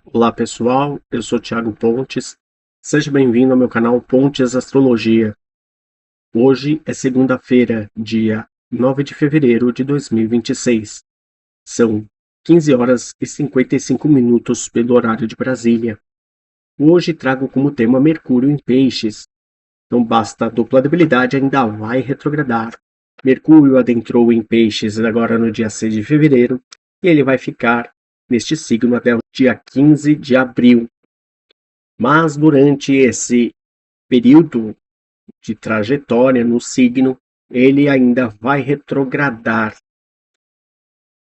Olá pessoal, eu sou Thiago Pontes. Seja bem-vindo ao meu canal Pontes Astrologia. Hoje é segunda-feira, dia 9 de fevereiro de 2026. São 15 horas e 55 minutos pelo horário de Brasília. Hoje trago como tema Mercúrio em Peixes. Não basta a dupla debilidade, ainda vai retrogradar. Mercúrio adentrou em Peixes agora no dia 6 de fevereiro e ele vai ficar neste signo até o dia 15 de abril. Mas durante esse período de trajetória no signo, ele ainda vai retrogradar.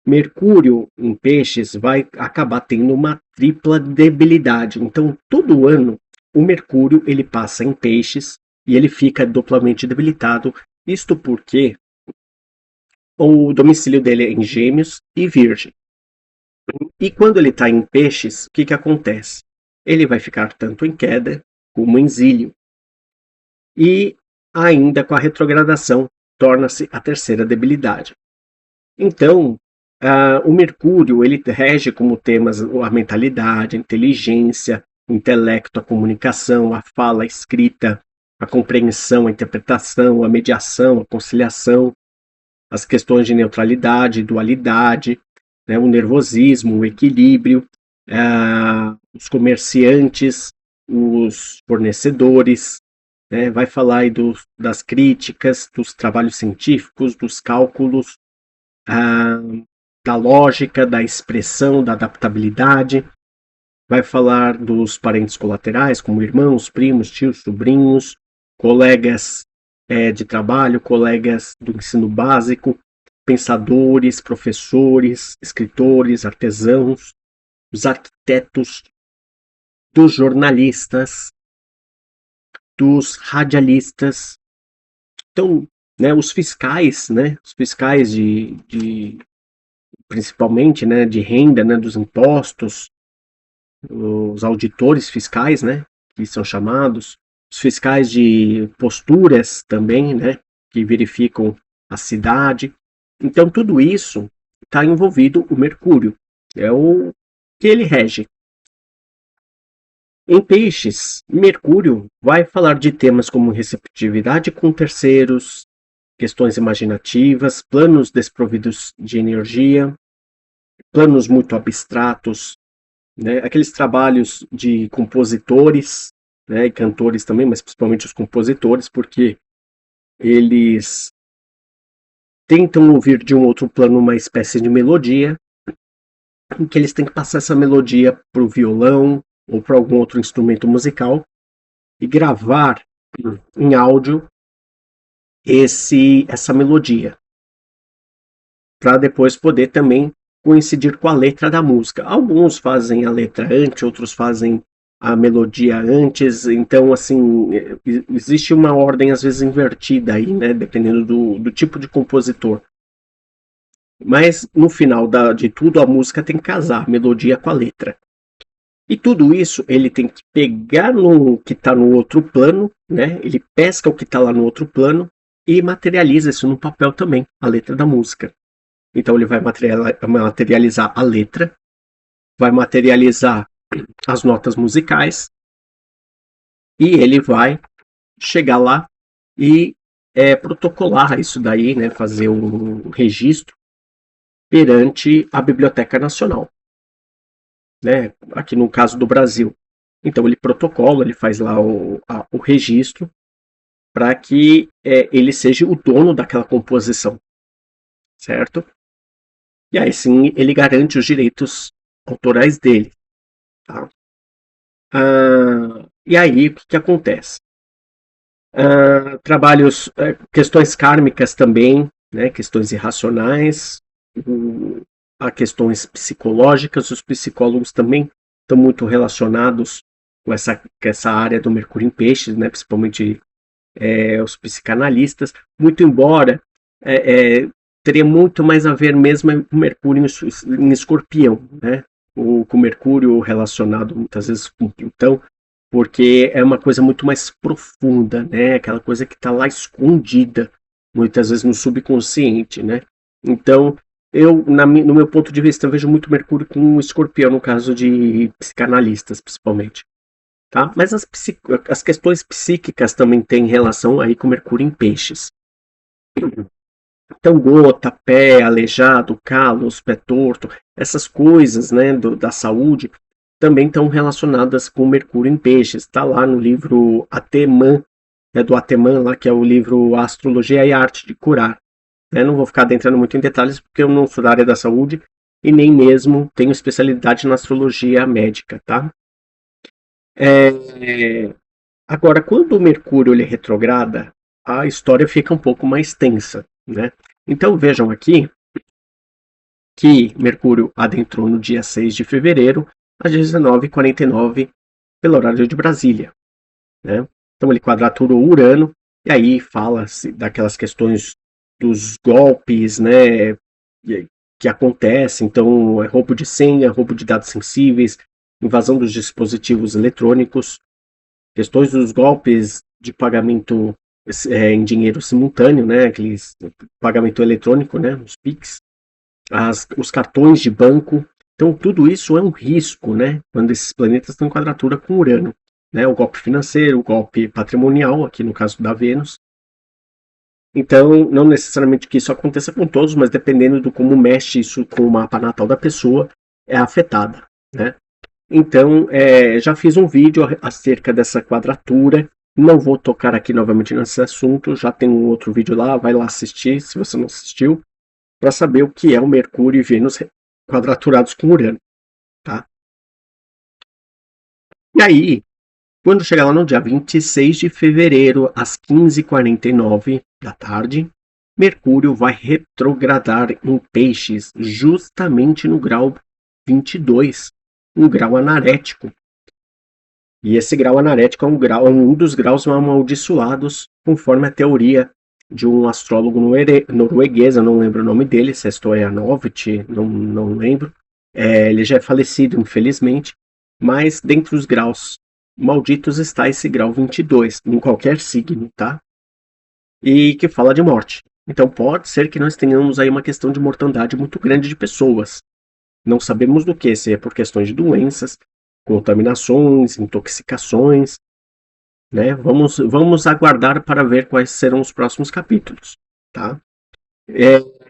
Mercúrio em Peixes vai acabar tendo uma tripla debilidade. Então, todo ano, o Mercúrio ele passa em Peixes e ele fica duplamente debilitado. Isto porque o domicílio dele é em Gêmeos e Virgem. E quando ele está em Peixes, o que acontece? Ele vai ficar tanto em queda como em zílio. E ainda com a retrogradação torna-se a terceira debilidade. Então, o Mercúrio ele rege como temas a mentalidade, a inteligência, o intelecto, a comunicação, a fala, a escrita, a compreensão, a interpretação, a mediação, a conciliação, as questões de neutralidade, dualidade, né, o nervosismo, o equilíbrio, os comerciantes, os fornecedores, né, vai falar aí das críticas, dos trabalhos científicos, dos cálculos, ah, da lógica, da expressão, da adaptabilidade. Vai falar dos parentes colaterais, como irmãos, primos, tios, sobrinhos, colegas de trabalho, colegas do ensino básico, pensadores, professores, escritores, artesãos, dos arquitetos, dos jornalistas, dos radialistas. Então, né, os fiscais, né, os fiscais principalmente, né, de renda, né, dos impostos, os auditores fiscais, né, que são chamados, os fiscais de posturas também, né, que verificam a cidade. Então, tudo isso está envolvido o Mercúrio, é o que ele rege. Em Peixes, Mercúrio vai falar de temas como receptividade com terceiros, questões imaginativas, planos desprovidos de energia, planos muito abstratos, né? Aqueles trabalhos de compositores, né? E cantores também, mas principalmente os compositores, porque eles tentam ouvir de um outro plano uma espécie de melodia, em que eles têm que passar essa melodia para o violão ou para algum outro instrumento musical e gravar em áudio essa melodia, para depois poder também coincidir com a letra da música. Alguns fazem a letra antes, outros fazem a melodia antes, então assim, existe uma ordem às vezes invertida aí, né, dependendo do tipo de compositor. Mas no final de tudo a música tem que casar, a melodia com a letra. E tudo isso ele tem que pegar no que está no outro plano, né? Ele pesca o que está lá no outro plano e materializa isso no papel também, a letra da música. Então ele vai materializar a letra, vai materializar as notas musicais e ele vai chegar lá e protocolar isso daí, né? Fazer um registro perante a Biblioteca Nacional, né? Aqui no caso do Brasil. Então ele protocola, ele faz lá o registro para que ele seja o dono daquela composição, certo? E aí sim ele garante os direitos autorais dele. Tá? E aí o que acontece? Trabalhos, questões kármicas também, né, questões irracionais, a questões psicológicas, os psicólogos também estão muito relacionados com essa área do Mercúrio em Peixes, né, principalmente os psicanalistas, muito embora teria muito mais a ver mesmo com Mercúrio em Escorpião, né, com Mercúrio relacionado muitas vezes com Plutão, porque é uma coisa muito mais profunda, né? Aquela coisa que está lá escondida, muitas vezes no subconsciente, né? Então, no meu ponto de vista, eu vejo muito Mercúrio com Escorpião, no caso de psicanalistas, principalmente. Tá? Mas as questões psíquicas também têm relação aí com Mercúrio em Peixes. Então, gota, pé, aleijado, calos, pé torto, essas coisas, né, da saúde, também estão relacionadas com Mercúrio em Peixes. Está lá no livro Ateman, do Ateman, lá, que é o livro Astrologia e a Arte de Curar. Não vou ficar adentrando muito em detalhes, porque eu não sou da área da saúde e nem mesmo tenho especialidade na astrologia médica, tá? Agora, quando o Mercúrio ele retrograda, a história fica um pouco mais tensa, né? Então vejam aqui que Mercúrio adentrou no dia 6 de fevereiro, às 19h49, pelo horário de Brasília, né? Então ele quadraturou Urano, e aí fala-se daquelas questões dos golpes, né, que acontecem. Então, roubo de senha, roubo de dados sensíveis, invasão dos dispositivos eletrônicos, questões dos golpes de pagamento em dinheiro simultâneo, né, aqueles pagamento eletrônico, né, os PIX, os cartões de banco. Então, tudo isso é um risco, né, quando esses planetas estão em quadratura com Urano. Né, o golpe financeiro, o golpe patrimonial, aqui no caso da Vênus. Então, não necessariamente que isso aconteça com todos, mas dependendo do como mexe isso com o mapa natal da pessoa, é afetada, né? Então, já fiz um vídeo acerca dessa quadratura, não vou tocar aqui novamente nesse assunto, já tem um outro vídeo lá, vai lá assistir, se você não assistiu, para saber o que é o Mercúrio e Vênus quadraturados com Urano, tá? E aí, quando chegar lá no dia 26 de fevereiro, às 15h49 da tarde, Mercúrio vai retrogradar em Peixes, justamente no grau 22, um grau anarético. E esse grau anarético é um dos graus amaldiçoados, conforme a teoria de um astrólogo norueguês, eu não lembro o nome dele, se é Stoyanovich, não lembro. Ele já é falecido, infelizmente, mas dentre os graus malditos está esse grau 22, em qualquer signo, tá? E que fala de morte. Então pode ser que nós tenhamos aí uma questão de mortandade muito grande de pessoas. Não sabemos do que, se é por questões de doenças, contaminações, intoxicações, né? Vamos aguardar para ver quais serão os próximos capítulos, tá?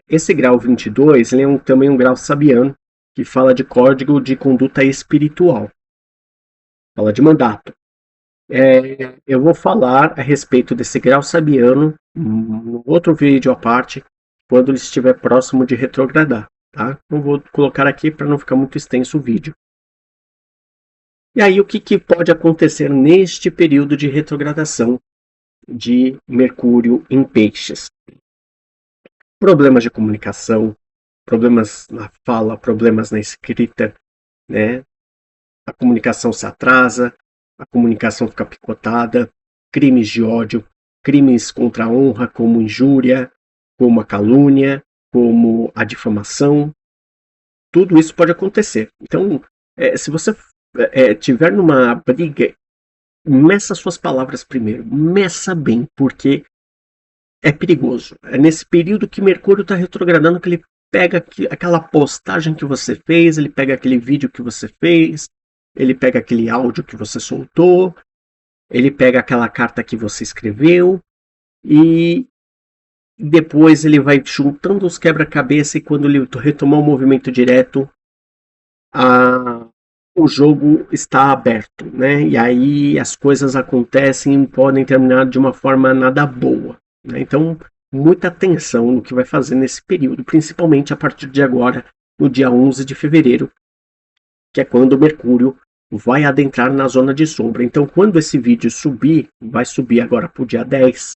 Esse grau 22 ele é também um grau sabiano, que fala de código de conduta espiritual. Fala de mandato. Eu vou falar a respeito desse grau sabiano no outro vídeo à parte, quando ele estiver próximo de retrogradar, tá? Não vou colocar aqui para não ficar muito extenso o vídeo. E aí, o que pode acontecer neste período de retrogradação de Mercúrio em Peixes? Problemas de comunicação, problemas na fala, problemas na escrita, né? A comunicação se atrasa, a comunicação fica picotada, crimes de ódio, crimes contra a honra, como injúria, como a calúnia, como a difamação. Tudo isso pode acontecer. Então, se você tiver numa briga, meça suas palavras primeiro. Meça bem, porque é perigoso. É nesse período que Mercúrio está retrogradando que ele pega aquela postagem que você fez, ele pega aquele vídeo que você fez, ele pega aquele áudio que você soltou, ele pega aquela carta que você escreveu e depois ele vai juntando os quebra-cabeça e quando ele retomar o movimento direto, o jogo está aberto, né? E aí as coisas acontecem e podem terminar de uma forma nada boa, né? Então, muita atenção no que vai fazer nesse período, principalmente a partir de agora, no dia 11 de fevereiro, que é quando o Mercúrio vai adentrar na zona de sombra. Então, quando esse vídeo subir, vai subir agora para o dia 10,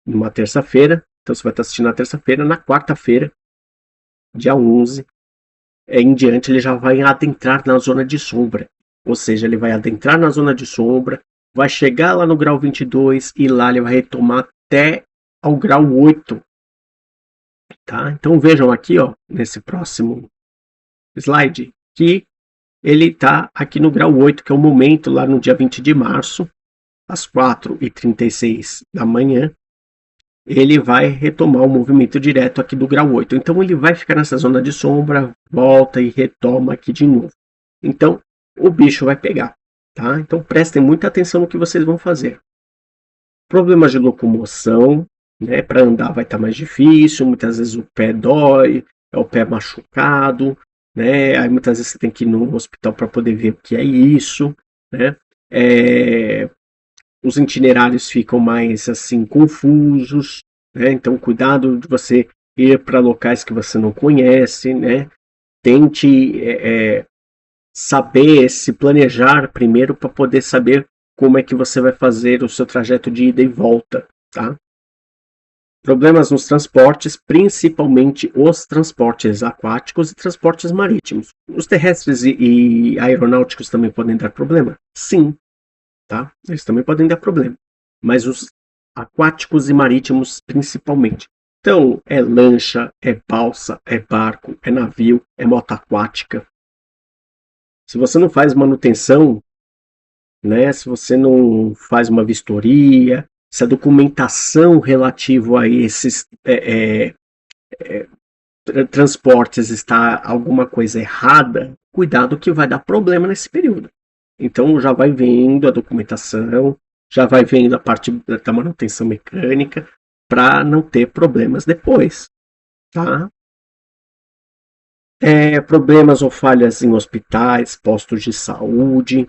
numa terça-feira. Então, você vai estar assistindo na terça-feira. Na quarta-feira, dia 11, em diante, ele já vai adentrar na zona de sombra. Ou seja, ele vai adentrar na zona de sombra, vai chegar lá no grau 22 e lá ele vai retomar até ao grau 8. Tá? Então, vejam aqui, ó, nesse próximo slide, que ele está aqui no grau 8, que é o momento lá no dia 20 de março, às 4h36 da manhã, ele vai retomar o movimento direto aqui do grau 8. Então ele vai ficar nessa zona de sombra, volta e retoma aqui de novo. Então o bicho vai pegar, tá? Então prestem muita atenção no que vocês vão fazer. Problemas de locomoção, né? Para andar vai estar mais difícil, muitas vezes o pé dói, é o pé machucado, né? Aí muitas vezes você tem que ir no hospital para poder ver o que é isso, né? Os itinerários ficam mais assim confusos, né? Então cuidado de você ir para locais que você não conhece, né? Tente saber se planejar primeiro para poder saber como é que você vai fazer o seu trajeto de ida e volta, tá? Problemas nos transportes, principalmente os transportes aquáticos e transportes marítimos. Os terrestres e aeronáuticos também podem dar problema? Sim, tá? Eles também podem dar problema. Mas os aquáticos e marítimos principalmente. Então, é lancha, é balsa, é barco, é navio, é moto aquática. Se você não faz manutenção, né, se você não faz uma vistoria, se a documentação relativa a esses transportes está alguma coisa errada, cuidado que vai dar problema nesse período. Então já vai vendo a documentação, já vai vendo a parte da manutenção mecânica para não ter problemas depois, tá? Problemas ou falhas em hospitais, postos de saúde,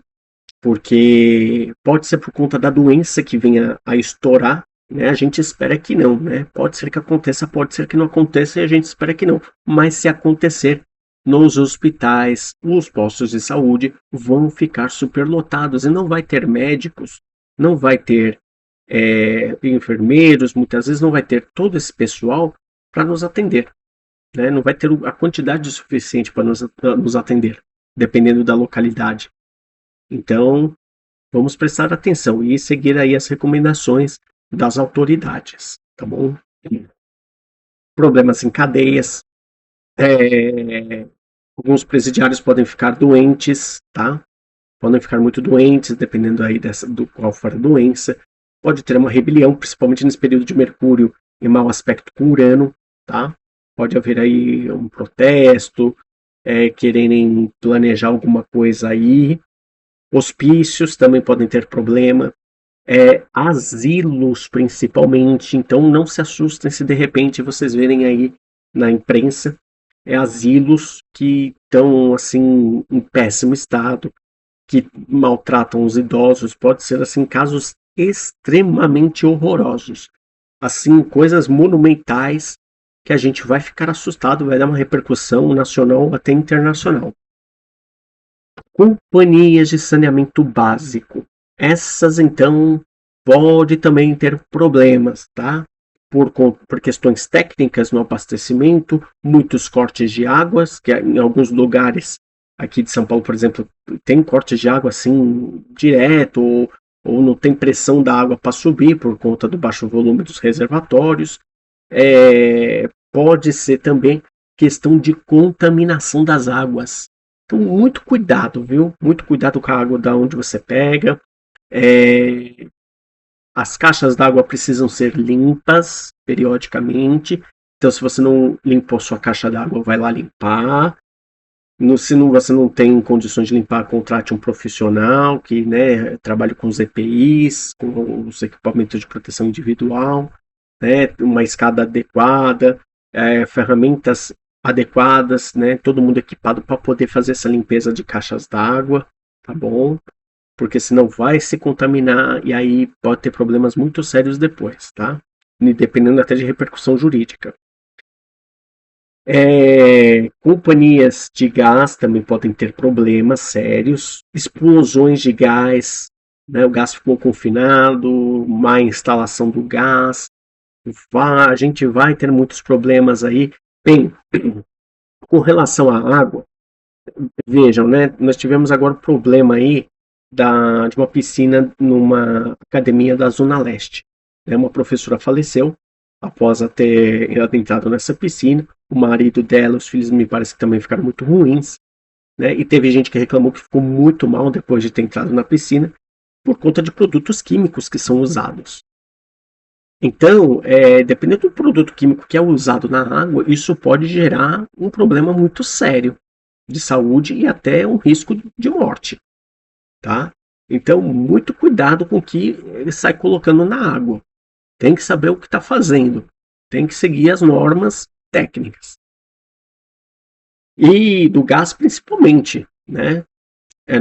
porque pode ser por conta da doença que venha a estourar, né? A gente espera que não, né? Pode ser que aconteça, pode ser que não aconteça e a gente espera que não. Mas se acontecer, nos hospitais, os postos de saúde vão ficar superlotados e não vai ter médicos, não vai ter enfermeiros, muitas vezes não vai ter todo esse pessoal para nos atender, né? Não vai ter a quantidade suficiente para nos atender, dependendo da localidade. Então, vamos prestar atenção e seguir aí as recomendações das autoridades, tá bom? Problemas em cadeias, alguns presidiários podem ficar doentes, tá? Podem ficar muito doentes, dependendo aí do qual for a doença. Pode ter uma rebelião, principalmente nesse período de Mercúrio em mau aspecto com Urano, tá? Pode haver aí um protesto, quererem planejar alguma coisa aí. Hospícios também podem ter problema. Asilos, principalmente. Então, não se assustem se de repente vocês verem aí na imprensa asilos que estão assim em péssimo estado, que maltratam os idosos. Pode ser assim casos extremamente horrorosos, assim coisas monumentais que a gente vai ficar assustado, vai dar uma repercussão nacional até internacional. Companhias de saneamento básico. Essas, então, pode também ter problemas, tá? Por questões técnicas no abastecimento, muitos cortes de águas, que em alguns lugares aqui de São Paulo, por exemplo, tem cortes de água assim direto, ou não tem pressão da água para subir por conta do baixo volume dos reservatórios. Pode ser também questão de contaminação das águas. Então, muito cuidado, viu? Muito cuidado com a água da onde você pega. As caixas d'água precisam ser limpas periodicamente. Então, se você não limpou sua caixa d'água, vai lá limpar. Se você não tem condições de limpar, contrate um profissional que, né, trabalhe com os EPIs, com os equipamentos de proteção individual, né, uma escada adequada, ferramentas adequadas, né, todo mundo equipado para poder fazer essa limpeza de caixas d'água, tá bom? Porque senão vai se contaminar e aí pode ter problemas muito sérios depois, tá? Dependendo até de repercussão jurídica. Companhias de gás também podem ter problemas sérios, explosões de gás, né? O gás ficou confinado, má instalação do gás, a gente vai ter muitos problemas aí. Bem, com relação à água, vejam, né? Nós tivemos agora um problema aí de uma piscina numa academia da Zona Leste. Uma professora faleceu após ter adentrado nessa piscina. O marido dela, os filhos, me parece que também ficaram muito ruins, né? E teve gente que reclamou que ficou muito mal depois de ter entrado na piscina por conta de produtos químicos que são usados. Então, dependendo do produto químico que é usado na água, isso pode gerar um problema muito sério de saúde e até um risco de morte, tá? Então, muito cuidado com o que ele sai colocando na água. Tem que saber o que está fazendo. Tem que seguir as normas técnicas. E do gás principalmente, né?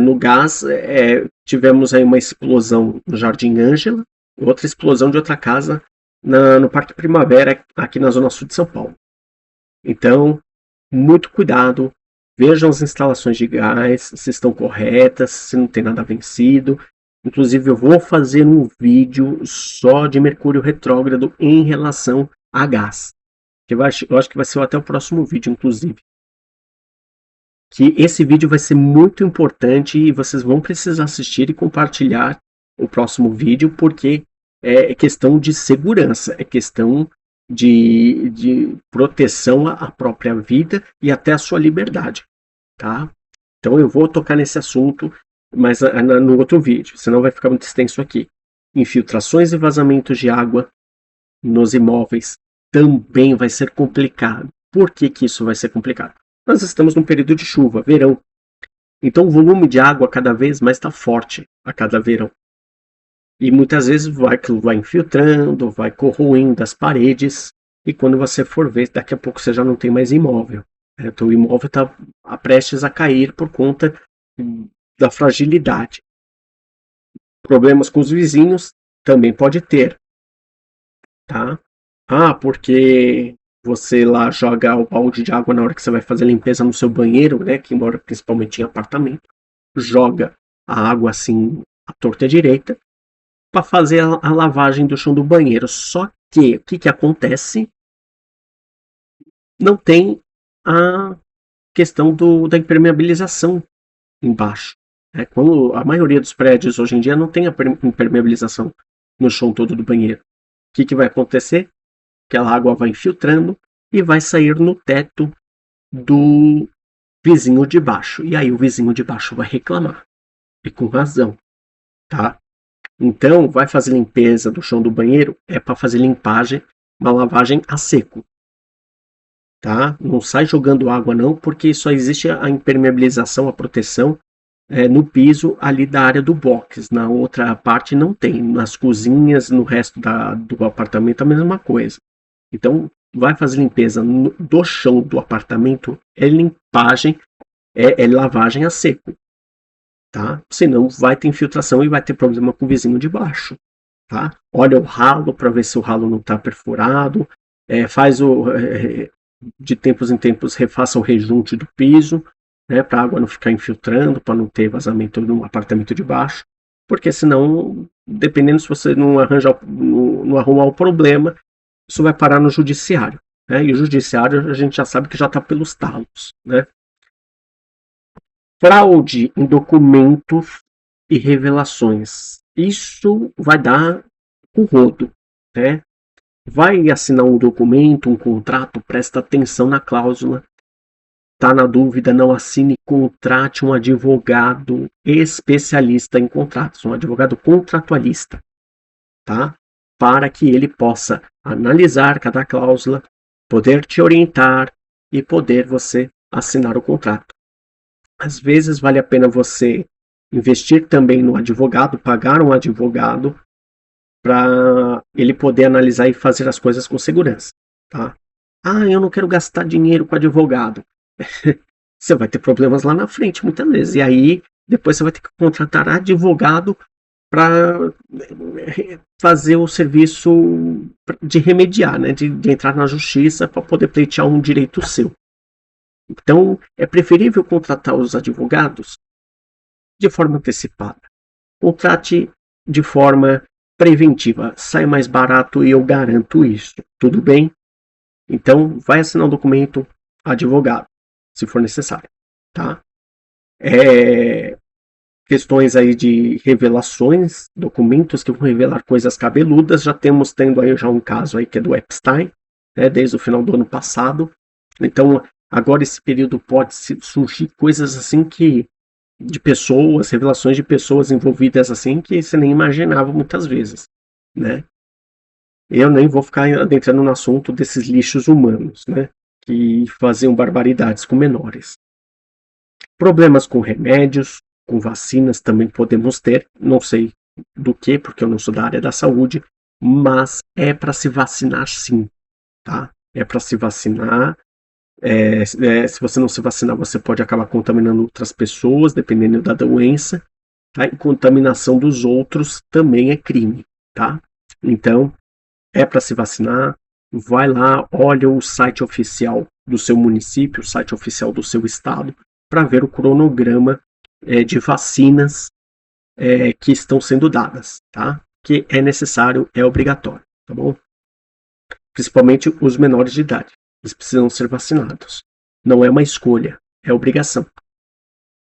No gás, tivemos aí uma explosão no Jardim Ângela, outra explosão de outra casa no Parque Primavera, aqui na Zona Sul de São Paulo. Então, muito cuidado, vejam as instalações de gás, se estão corretas, se não tem nada vencido. Inclusive, eu vou fazer um vídeo só de Mercúrio retrógrado em relação a gás. Eu acho que vai ser até o próximo vídeo, inclusive. Que esse vídeo vai ser muito importante e vocês vão precisar assistir e compartilhar o próximo vídeo, porque é questão de segurança, é questão de proteção à própria vida e até à sua liberdade, tá? Então eu vou tocar nesse assunto, mas no outro vídeo, senão vai ficar muito extenso aqui. Infiltrações e vazamentos de água nos imóveis também vai ser complicado. Por que isso vai ser complicado? Nós estamos num período de chuva, verão. Então o volume de água cada vez mais está forte a cada verão. E muitas vezes vai infiltrando, vai corroendo as paredes. E quando você for ver, daqui a pouco você já não tem mais imóvel. Então o imóvel está prestes a cair por conta da fragilidade. Problemas com os vizinhos também pode ter. Tá? Porque você lá joga o balde de água na hora que você vai fazer a limpeza no seu banheiro, né? Que mora principalmente em apartamento. Joga a água assim, à torta e à direita, para fazer a lavagem do chão do banheiro. Só que o que acontece? Não tem a questão da impermeabilização embaixo. Quando a maioria dos prédios hoje em dia não tem a impermeabilização no chão todo do banheiro. O que vai acontecer? Aquela água vai infiltrando e vai sair no teto do vizinho de baixo. E aí o vizinho de baixo vai reclamar. E com razão, tá? Então, vai fazer limpeza do chão do banheiro, é para fazer limpagem, uma lavagem a seco. Tá? Não sai jogando água não, porque só existe a impermeabilização, a proteção no piso ali da área do box. Na outra parte não tem. Nas cozinhas, no resto do apartamento, a mesma coisa. Então, vai fazer limpeza do chão do apartamento, é limpagem, é lavagem a seco. Tá? Senão vai ter infiltração e vai ter problema com o vizinho de baixo. Tá? Olha o ralo para ver se o ralo não está perfurado. De tempos em tempos, refaça o rejunte do piso, né, para a água não ficar infiltrando, para não ter vazamento no apartamento de baixo. Porque senão, dependendo se você não arrumar o problema, isso vai parar no judiciário. Né? E o judiciário a gente já sabe que já está pelos talos. Né? Fraude em documentos e revelações. Isso vai dar o rodo. Né? Vai assinar um documento, um contrato, presta atenção na cláusula. Está na dúvida, não assine, contrate um advogado especialista em contratos, um advogado contratualista. Tá? Para que ele possa analisar cada cláusula, poder te orientar e poder você assinar o contrato. Às vezes vale a pena você investir também no advogado, pagar um advogado para ele poder analisar e fazer as coisas com segurança. Tá? Eu não quero gastar dinheiro com advogado. Você vai ter problemas lá na frente muitas vezes. E aí depois você vai ter que contratar advogado para fazer o serviço de remediar, né? de entrar na justiça para poder pleitear um direito seu. Então, é preferível contratar os advogados de forma antecipada. Contrate de forma preventiva. Sai mais barato e eu garanto isso. Tudo bem? Então, vai assinar um documento, advogado, se for necessário. Tá? Questões aí de revelações, documentos que vão revelar coisas cabeludas. Tendo aí já um caso aí que é do Epstein, né, desde o final do ano passado. Então, agora esse período pode surgir coisas assim de pessoas, revelações de pessoas envolvidas assim que você nem imaginava muitas vezes, né? Eu nem vou ficar adentrando no assunto desses lixos humanos, né, que faziam barbaridades com menores. Problemas com remédios, com vacinas também podemos ter, não sei do que, porque eu não sou da área da saúde, mas é para se vacinar sim, tá? É para se vacinar. Se você não se vacinar, você pode acabar contaminando outras pessoas, dependendo da doença, tá? E contaminação dos outros também é crime, tá? Então, é para se vacinar. Vai lá, olha o site oficial do seu município, o site oficial do seu estado, para ver o cronograma de vacinas que estão sendo dadas, tá? Que é necessário, é obrigatório, tá bom? Principalmente os menores de idade. Eles precisam ser vacinados. Não é uma escolha, é obrigação,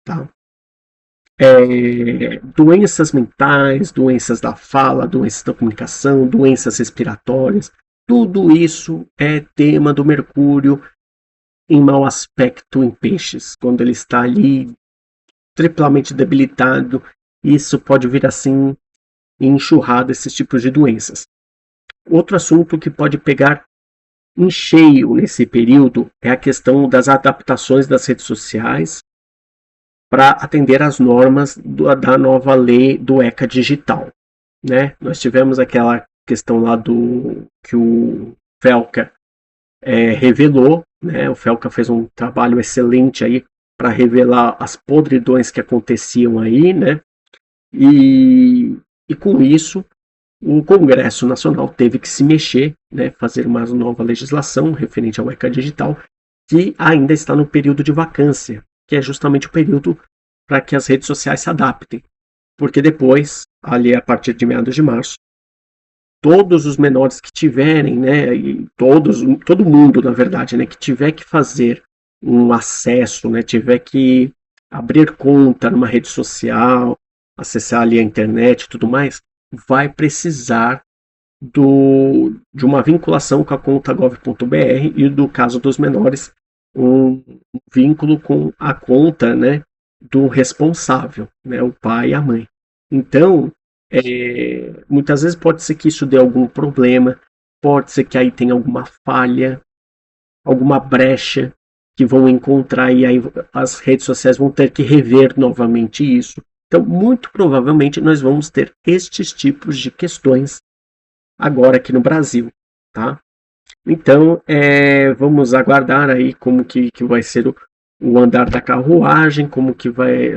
tá? Doenças mentais, doenças da fala, doenças da comunicação, doenças respiratórias, tudo isso é tema do Mercúrio em mau aspecto em peixes, quando ele está ali triplamente debilitado, isso pode vir assim enxurrada esses tipos de doenças. Outro assunto que pode pegar em cheio nesse período é a questão das adaptações das redes sociais para atender às normas da nova lei do ECA digital, né? Nós tivemos aquela questão lá do que o Felca revelou, né? O Felca fez um trabalho excelente aí para revelar as podridões que aconteciam aí, né? E com isso o Congresso Nacional teve que se mexer, né? Fazer uma nova legislação referente ao ECA digital, que ainda está no período de vacância, que é justamente o período para que as redes sociais se adaptem. Porque depois, ali a partir de meados de março, todos os menores que tiverem, né, e todo mundo, na verdade, né, que tiver que fazer um acesso, né, tiver que abrir conta numa rede social, acessar ali a internet e tudo mais, vai precisar de uma vinculação com a conta gov.br e, do caso dos menores, um vínculo com a conta, né, do responsável, né, o pai e a mãe. Então, muitas vezes pode ser que isso dê algum problema, pode ser que aí tenha alguma falha, alguma brecha que vão encontrar e aí as redes sociais vão ter que rever novamente isso. Então, muito provavelmente nós vamos ter estes tipos de questões agora aqui no Brasil, tá? Então, vamos aguardar aí como que vai ser o andar da carruagem, como que vai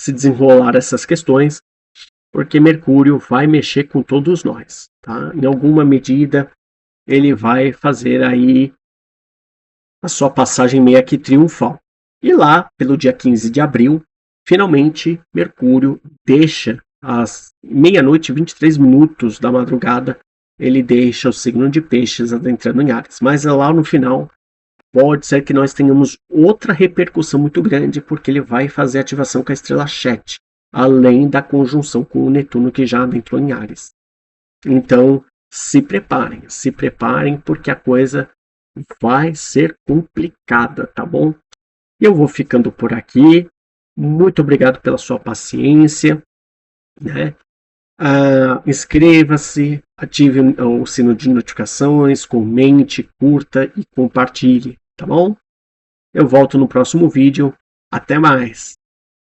se desenrolar essas questões, porque Mercúrio vai mexer com todos nós, tá? Em alguma medida, ele vai fazer aí a sua passagem meio que triunfal. E lá, pelo dia 15 de abril, finalmente Mercúrio deixa às meia-noite e 23 minutos da madrugada, ele deixa o signo de Peixes adentrando em Áries. Mas lá no final, pode ser que nós tenhamos outra repercussão muito grande, porque ele vai fazer ativação com a estrela Chet, além da conjunção com o Netuno que já adentrou em Áries. Então, se preparem, porque a coisa vai ser complicada, tá bom? Eu vou ficando por aqui. Muito obrigado pela sua paciência, né? Inscreva-se, ative o sino de notificações, comente, curta e compartilhe, tá bom? Eu volto no próximo vídeo. Até mais!